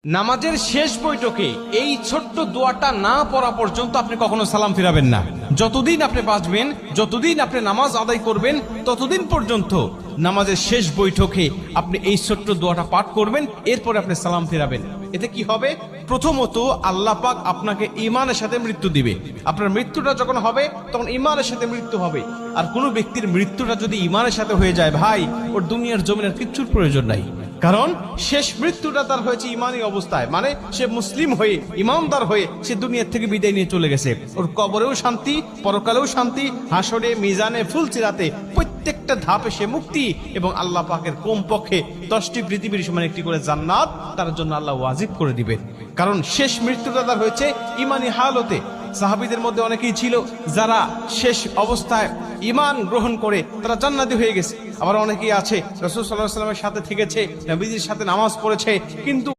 নামাজের শেষ বৈঠকে এই ছোট্ট দোয়াটা না পড়া পর্যন্ত আপনি কখনো সালাম ফিরাবেন না। যতদিন আপনি বাঁচবেন, যতদিন আপনি নামাজ আদায় করবেন, ততদিন পর্যন্ত নামাজের শেষ বৈঠকে আপনি এই ছোট্ট দোয়াটা পাঠ করবেন, এরপরে আপনি সালাম ফিরাবেন। এতে কি হবে? প্রথমত আল্লাহ পাক আপনাকে ঈমানের সাথে মৃত্যু দিবে। আপনার মৃত্যুটা যখন হবে তখন ঈমানের সাথে মৃত্যু হবে। আর কোনো ব্যক্তির মৃত্যুটা যদি ঈমানের সাথে হয়ে যায়, ভাই, ওর দুনিয়ার জমিনের কিচ্ছুর প্রয়োজন নাই। কারণ শেষ মৃত্যুটা তার হয়েছে ইমানি অবস্থায়, মানে সে মুসলিম হয়ে, ইমানদার হয়ে সে দুনিয়া থেকে বিদায় নিয়ে চলে গেছে। ওর কবরেও শান্তি, পরকালেও শান্তি, হাসরে, মিজানে, ফুলসিরাতে প্রত্যেকটা ধাপে সে মুক্তি, এবং আল্লাহ পাকের কমপক্ষে 10টি পৃথিবীর সমান একটি করে জান্নাত তার জন্য আল্লাহ ওয়াজিব করে দিবেন। কারণ শেষ মৃত্যুটা তার হয়েছে ইমানি হালতে। সাহাবীদের মধ্যে অনেকেই ছিল যারা শেষ অবস্থায় ঈমান গ্রহণ করে তারা জান্নাতি হয়ে গেছে। আবার অনেকেই আছে রাসূল সাল্লাল্লাহু আলাইহি ওয়াসাল্লামের সাথে থেকেছে, নবীজির সাথে নামাজ পড়েছে, কিন্তু